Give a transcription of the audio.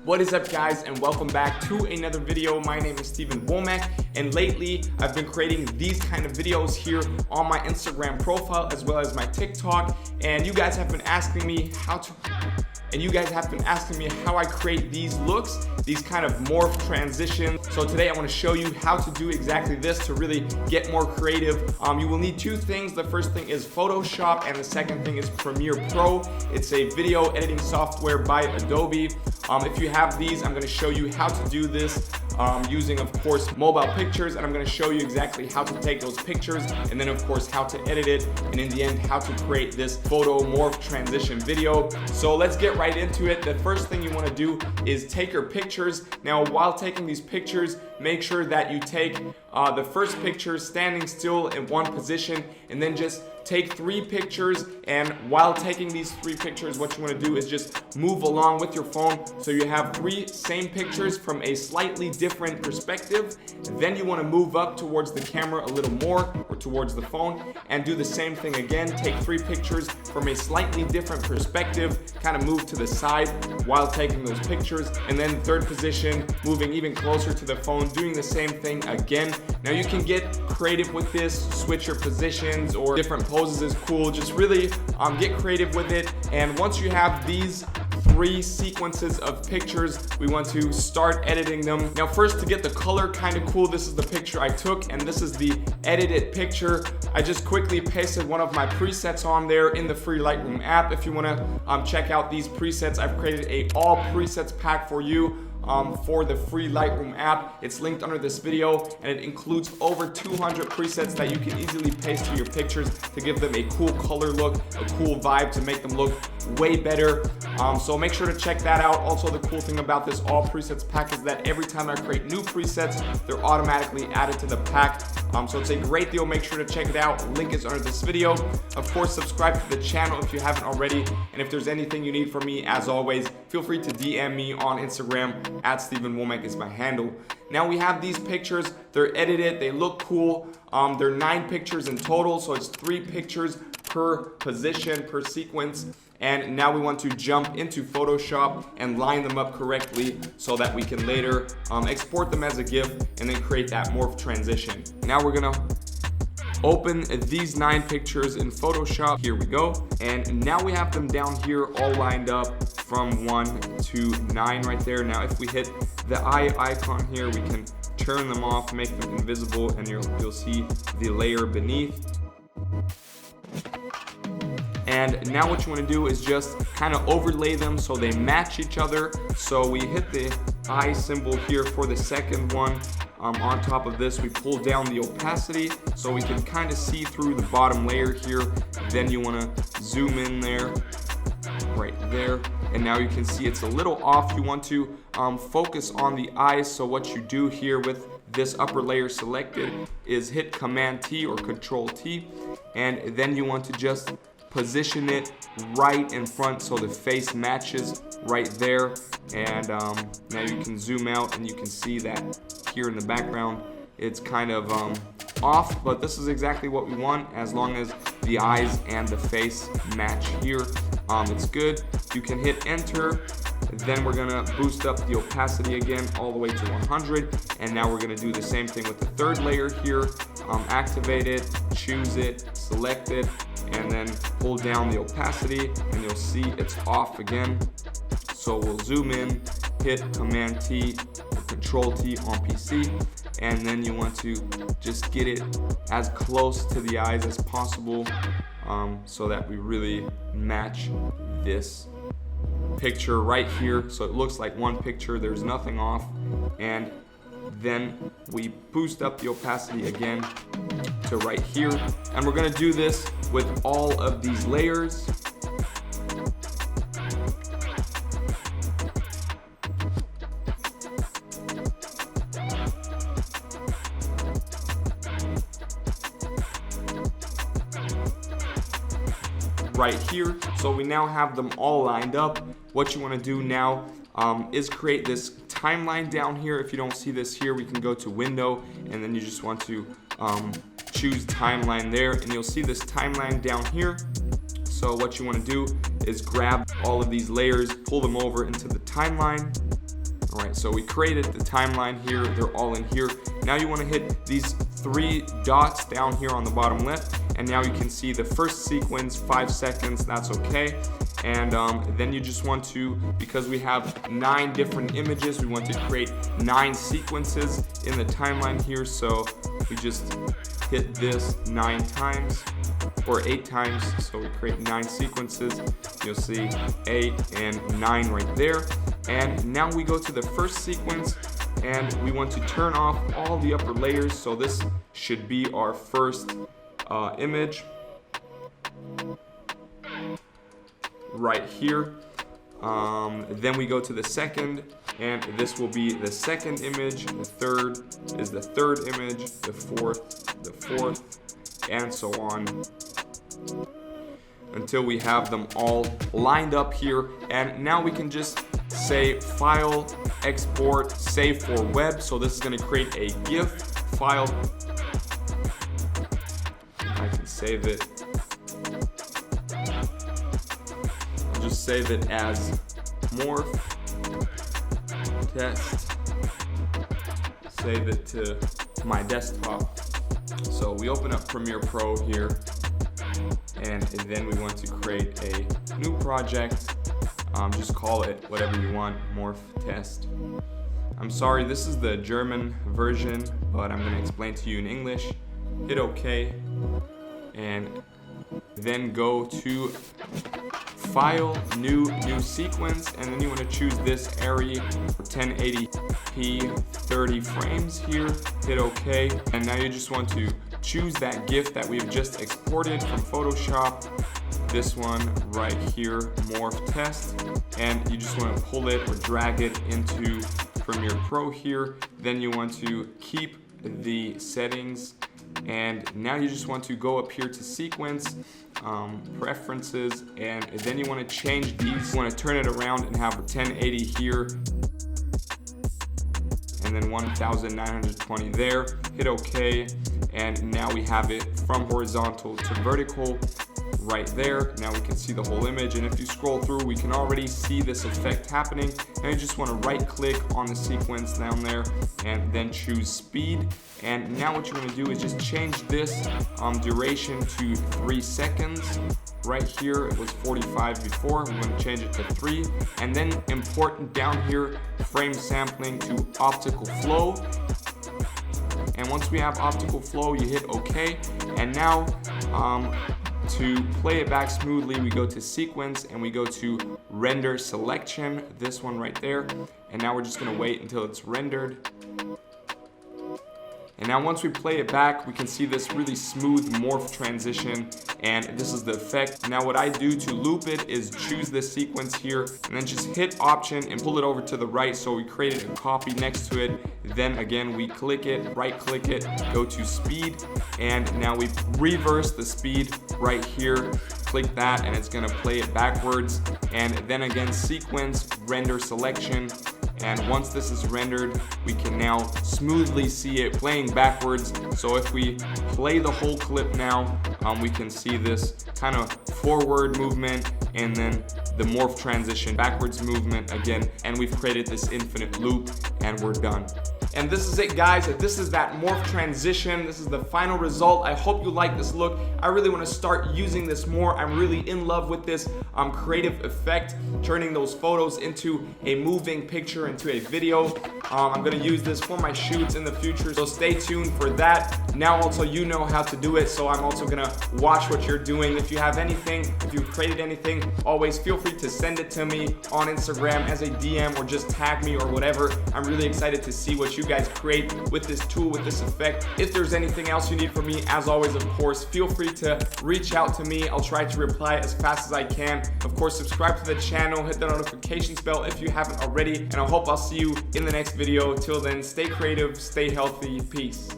What is up, guys, and welcome back to another video. My name is Wommack, and lately I've been creating these kind of videos here on my Instagram profile as well as my TikTok, and you guys have been asking me how I create these looks, these kind of morph transitions. So today I want to show you how to do exactly this to really get more creative. You will need two things. The first thing is Photoshop, and the second thing is Premiere Pro. It's a video editing software by Adobe. If you have these, I'm going to show you how to do this using, of course, mobile pictures, and I'm going to show you exactly how to take those pictures, and then of course how to edit it, and in the end how to create this photo morph transition video. So let's get right into it. The first thing you want to do is take your pictures. Now, while taking these pictures, make sure that you take the first picture standing still in one position, and then just take 3 pictures. And while taking these 3 pictures, what you want to do is just move along with your phone so you have 3 same pictures from a slightly different perspective. Then you want to move up towards the camera a little more, or towards the phone, and do the same thing again. Take 3 pictures from a slightly different perspective, kind of move to the side while taking those pictures, and then third position, moving even closer to the phone, doing the same thing again. Now you can get creative with this, switch your positions, or different poses is cool. Just really get creative with it. And once you have these 3 sequences of pictures, we want to start editing them. Now first, to get the color kind of cool, this is the picture I took, and this is the edited picture. I just quickly pasted one of my presets on there in the free Lightroom app. If you want to check out these presets, I've created a all presets pack for you for the free Lightroom app. It's linked under this video, and it includes over 200 presets that you can easily paste to your pictures to give them a cool color look, a cool vibe, to make them look way better. So make sure to check that out. Also, the cool thing about this all presets pack is that every time I create new presets, they're automatically added to the pack. So it's a great deal. Make sure to check it out. Link is under this video. Of course, subscribe to the channel if you haven't already. And if there's anything you need from me, as always, feel free to DM me on Instagram. @StevenWommack is my handle. Now we have these pictures. They're edited. They look cool. They're 9 pictures in total, so it's 3 pictures per position, per sequence. And now we want to jump into Photoshop and line them up correctly so that we can later export them as a GIF and then create that morph transition. Now we're gonna open these 9 pictures in Photoshop. Here we go. And now we have them down here all lined up from 1 to 9 right there. Now if we hit the eye icon here, we can turn them off, make them invisible, and you'll see the layer beneath. And now what you want to do is just kind of overlay them so they match each other. So we hit the eye symbol here for the second one. On top of this, we pull down the opacity so we can kind of see through the bottom layer here. Then you want to zoom in there, right there. And now you can see it's a little off. You want to focus on the eyes. So what you do here with this upper layer selected is hit Command T or Control T. And then you want to just position it right in front so the face matches right there. And now you can zoom out and you can see that here in the background it's kind of off, but this is exactly what we want. As long as the eyes and the face match here, it's good. You can hit enter. Then we're gonna boost up the opacity again all the way to 100, and now we're gonna do the same thing with the third layer here. Activate it, choose it, select it, and then pull down the opacity, and you'll see it's off again. So we'll zoom in, hit Command T or Control T on PC, and then you want to just get it as close to the eyes as possible so that we really match this picture right here, so it looks like one picture, there's nothing off. And then we boost up the opacity again to right here, and we're gonna do this with all of these layers. Right here. So we now have them all lined up. What you want to do now is create this timeline down here. If you don't see this here, we can go to Window, and then you just want to choose Timeline there, and you'll see this timeline down here. So what you want to do is grab all of these layers, pull them over into the timeline, All right, so we created the timeline here. They're all in here. Now you want to hit these 3 dots down here on the bottom left, and now you can see the first sequence, 5 seconds. That's okay. And then you just want to, because we have 9 different images, we want to create 9 sequences in the timeline here. So we just hit this 9 times or 8 times. So we create 9 sequences. You'll see 8 and 9 right there. And now we go to the first sequence, and we want to turn off all the upper layers. So this should be our first image right here. Then we go to the second, and this will be the second image. The third is the third image, the fourth, and so on until we have them all lined up here. And now we can just say file, export, save for web. So this is going to create a GIF file. I can save it. I'll just save it as Morph Test. Save it to my desktop. So we open up Premiere Pro here, and then we want to create a new project. Just call it whatever you want, Morph Test. I'm sorry, this is the German version, but I'm going to explain to you in English. Hit OK, and then go to File, New Sequence, and then you want to choose this area for 1080p 30 frames here. Hit OK, and now you just want to choose that GIF that we've just exported from Photoshop. This one right here, Morph Test, and you just want to pull it or drag it into Premiere Pro here. Then you want to keep the settings, and now you just want to go up here to Sequence, Preferences, and then you want to change these. You want to turn it around and have 1080 here, and then 1920 there. Hit OK, and now we have it from horizontal to vertical right there. Now we can see the whole image, and if you scroll through, we can already see this effect happening. And you just want to right click on the sequence down there and then choose speed. And now what you're going to do is just change this duration to 3 seconds. Right here it was 45 before. We're going to change it to 3, and then import down here frame sampling to optical flow. And once we have optical flow, you hit OK. And now to play it back smoothly, we go to Sequence and we go to Render Selection, this one right there. And now we're just going to wait until it's rendered. And now once we play it back, we can see this really smooth morph transition, and this is the effect. Now what I do to loop it is choose this sequence here and then just hit Option and pull it over to the right, so we created a copy next to it. Then again we click it, right click it, go to speed, and now we reverse the speed right here. Click that and it's going to play it backwards. And then again Sequence, Render Selection. And once this is rendered, we can now smoothly see it playing backwards. So if we play the whole clip now, we can see this kind of forward movement and then the morph transition, backwards movement again. And we've created this infinite loop, and we're done. And this is it, guys. This is that morph transition. This is the final result. I hope you like this look. I really want to start using this more. I'm really in love with this creative effect, turning those photos into a moving picture, into a video. I'm going to use this for my shoots in the future, so stay tuned for that. Now also you know how to do it, so I'm also going to watch what you're doing. If you have anything, if you've created anything, always feel free to send it to me on Instagram as a DM or just tag me or whatever. I'm really excited to see what you guys create with this tool, with this effect. If there's anything else you need from me, as always, of course, feel free to reach out to me. I'll try to reply as fast as I can. Of course, subscribe to the channel, hit the notifications bell if you haven't already, and I hope I'll see you in the next video. Till then, stay creative, stay healthy, peace.